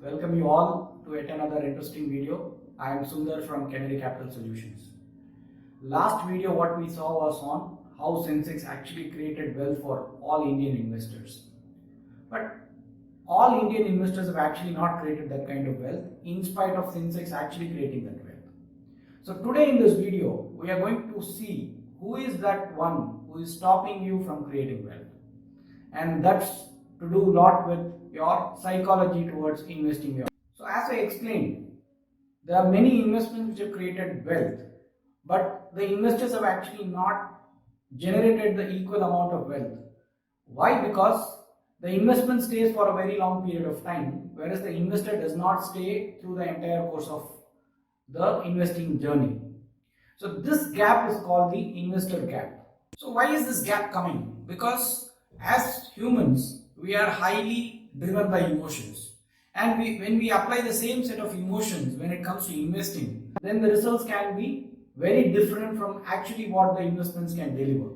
Welcome you all to yet another interesting video. I am Sundar from Canary Capital Solutions. Last video what we saw was on how Sensex actually created wealth for all Indian investors. But all Indian investors have actually not created that kind of wealth in spite of Sensex actually creating that wealth. So today in this video we are going to see who is that one who is stopping you from creating wealth. And that's to do a lot with your psychology towards investing your. So as I explained, there are many investments which have created wealth, but the investors have actually not generated the equal amount of wealth. Why? Because the investment stays for a very long period of time, whereas the investor does not stay through the entire course of the investing journey. So this gap is called the investor gap. So why is this gap coming? Because as humans, we are highly driven by emotions. And when we apply the same set of emotions when it comes to investing, then the results can be very different from actually what the investments can deliver.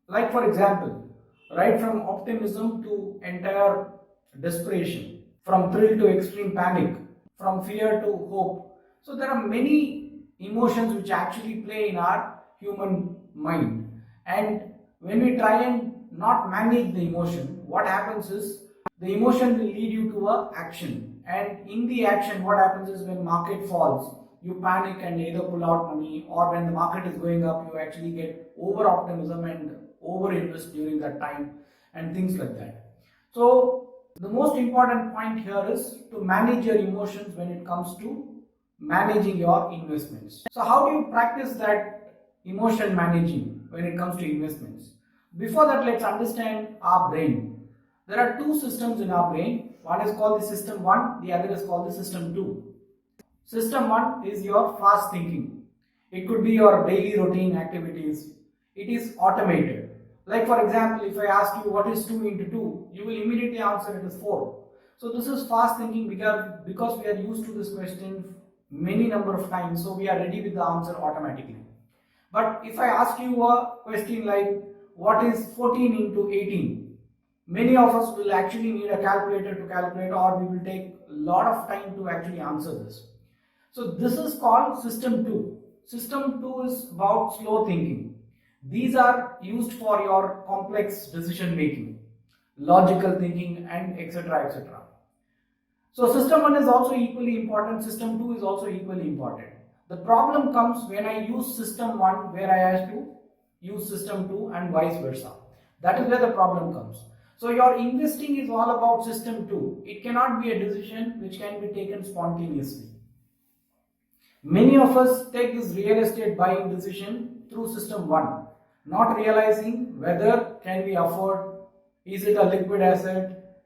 Like for example, right from optimism to entire desperation, from thrill to extreme panic, from fear to hope. So there are many emotions which actually play in our human mind. And when we try and not manage the emotion, what happens is the emotion will lead you to a action, and in the action what happens is when market falls you panic and either pull out money, or when the market is going up you actually get over optimism and over invest during that time and things like that. So the most important point here is to manage your emotions when it comes to managing your investments. So how do you practice that emotion managing when it comes to investments? Before that, let's understand our brain. There are two systems in our brain. One is called the system 1, the other is called the system 2. System 1 is your fast thinking. It could be your daily routine activities. It is automated. Like for example, if I ask you what is 2 into 2, you will immediately answer it is 4. So this is fast thinking because we are used to this question many number of times, so we are ready with the answer automatically. But if I ask you a question like what is 14 into 18, many of us will actually need a calculator to calculate, or we will take a lot of time to actually answer this. So this is called system 2. System 2 is about slow thinking. These are used for your complex decision making, logical thinking, and etc. etc. So system 1 is also equally important, system 2 is also equally important. The problem comes when I use system 1 where I have to use system 2 and vice versa. That is where the problem comes. So your investing is all about system 2. It cannot be a decision which can be taken spontaneously. Many of us take this real estate buying decision through system 1, not realizing whether can we afford, is it a liquid asset,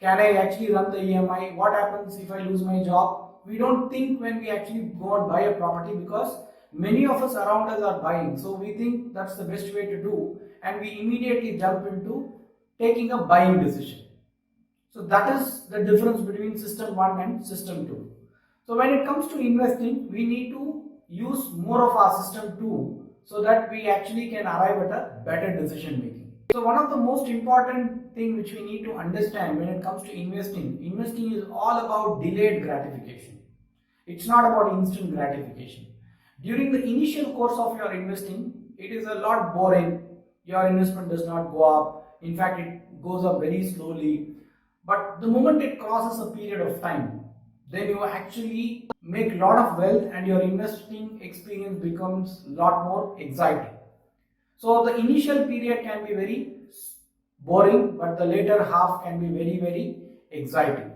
can I actually run the EMI, what happens if I lose my job. We don't think when we actually go and buy a property, because many of us around us are buying, so we think that's the best way to do, and we immediately jump into taking a buying decision. So that is the difference between system 1 and system 2. So when it comes to investing, we need to use more of our system 2 so that we actually can arrive at a better decision making. So one of the most important thing which we need to understand when it comes to investing is all about delayed gratification. It's not about instant gratification. During the initial course of your investing, it is a lot boring. Your investment does not go up. In fact, it goes up very slowly. But the moment it crosses a period of time, then you actually make a lot of wealth and your investing experience becomes a lot more exciting. So the initial period can be very boring, but the later half can be very, very exciting.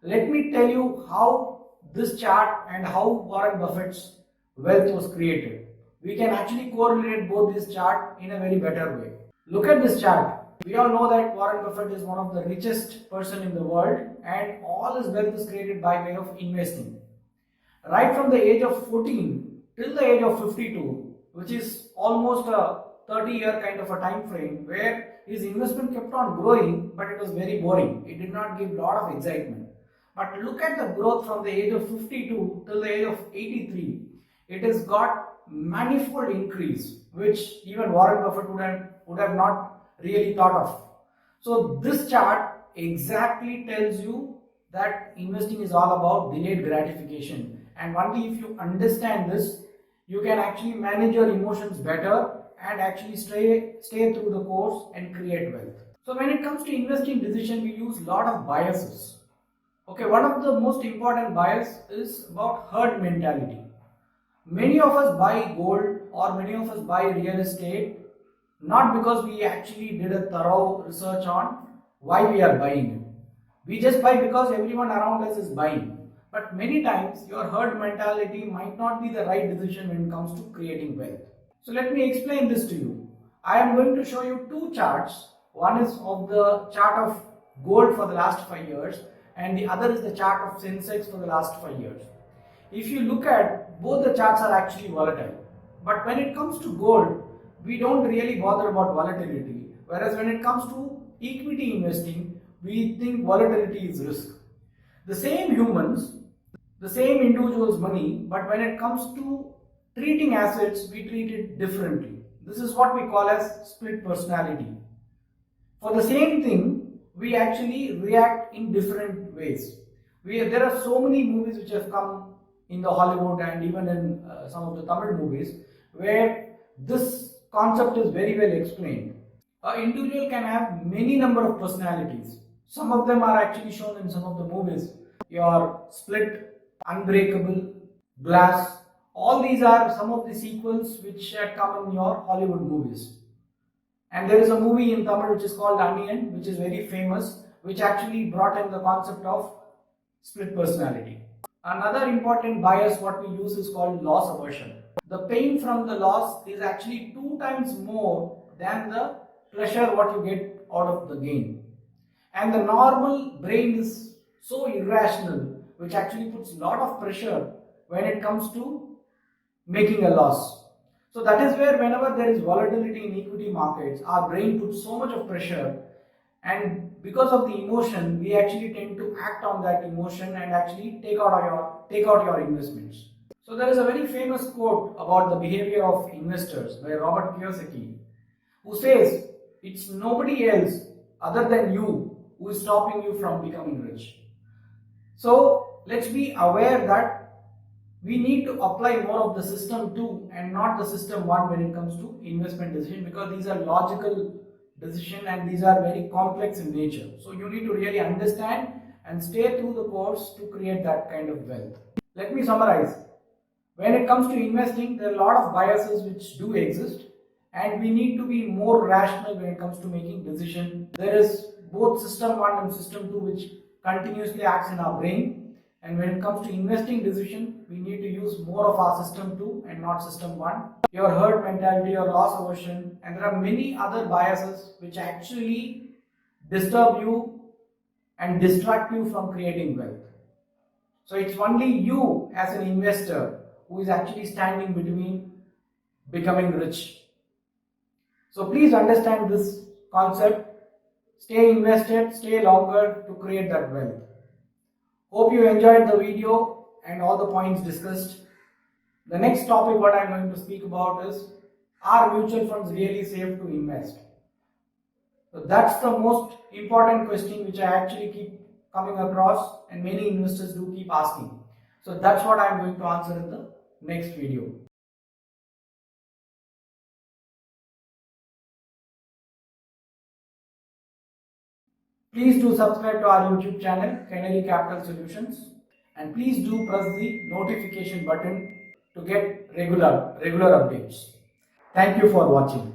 Let me tell you how this chart and how Warren Buffett's wealth was created. We can actually correlate both this chart in a very better way. Look at this chart. We all know that Warren Buffett is one of the richest person in the world, and all his wealth is created by way of investing. Right from the age of 14 till the age of 52, which is almost a 30-year kind of a time frame, where his investment kept on growing, but it was very boring. It did not give a lot of excitement. But look at the growth from the age of 52 till the age of 83. It has got manifold increase, which even Warren Buffett would have not really thought of. So this chart exactly tells you that investing is all about delayed gratification, and only if you understand this, you can actually manage your emotions better and actually stay through the course and create wealth. So when it comes to investing decision, we use a lot of biases. Okay, one of the most important bias is about herd mentality. Many of us buy gold or many of us buy real estate not because we actually did a thorough research on why we are buying it. We just buy because everyone around us is buying. But many times your herd mentality might not be the right decision when it comes to creating wealth. So let me explain this to you. I am going to show you two charts. One is of the chart of gold for the last 5 years and the other is the chart of Sensex for the last 5 years. If you look at both, the charts are actually volatile. But when it comes to gold, we don't really bother about volatility. Whereas when it comes to equity investing, we think volatility is risk. The same humans, the same individual's money, but when it comes to treating assets, we treat it differently. This is what we call as split personality. For the same thing, we actually react in different ways. There are so many movies which have come in the Hollywood and even in some of the Tamil movies where this concept is very well explained. An individual can have many number of personalities. Some of them are actually shown in some of the movies. Your Split, Unbreakable, Glass, all these are some of the sequels which had come in your Hollywood movies. And there is a movie in Tamil which is called Onion, which is very famous, which actually brought in the concept of split personality. Another important bias what we use is called loss aversion. The pain from the loss is actually 2 times more than the pleasure what you get out of the gain. And the normal brain is so irrational, which actually puts a lot of pressure when it comes to making a loss. So that is where whenever there is volatility in equity markets, our brain puts so much of pressure, and because of the emotion, we actually tend to act on that emotion and actually take out your investments. So there is a very famous quote about the behavior of investors by Robert Kiyosaki, who says, "It's nobody else other than you who is stopping you from becoming rich." So let's be aware that we need to apply more of the system 2 and not the system 1 when it comes to investment decision, because these are logical decisions and these are very complex in nature. So you need to really understand and stay through the course to create that kind of wealth. Let me summarize. When it comes to investing, there are a lot of biases which do exist, and we need to be more rational when it comes to making decisions. There is both system 1 and system 2 which continuously acts in our brain. And when it comes to investing decision, we need to use more of our system 2 and not system 1. Your herd mentality, your loss aversion, and there are many other biases which actually disturb you and distract you from creating wealth. So it's only you as an investor who is actually standing between becoming rich. So please understand this concept. Stay invested, stay longer to create that wealth. Hope you enjoyed the video and all the points discussed. The next topic what I am going to speak about is, are mutual funds really safe to invest? So that's the most important question which I actually keep coming across and many investors do keep asking. So that's what I am going to answer in the next video. Please do subscribe to our YouTube channel, Canary Capital Solutions, and please do press the notification button to get regular updates. Thank you for watching.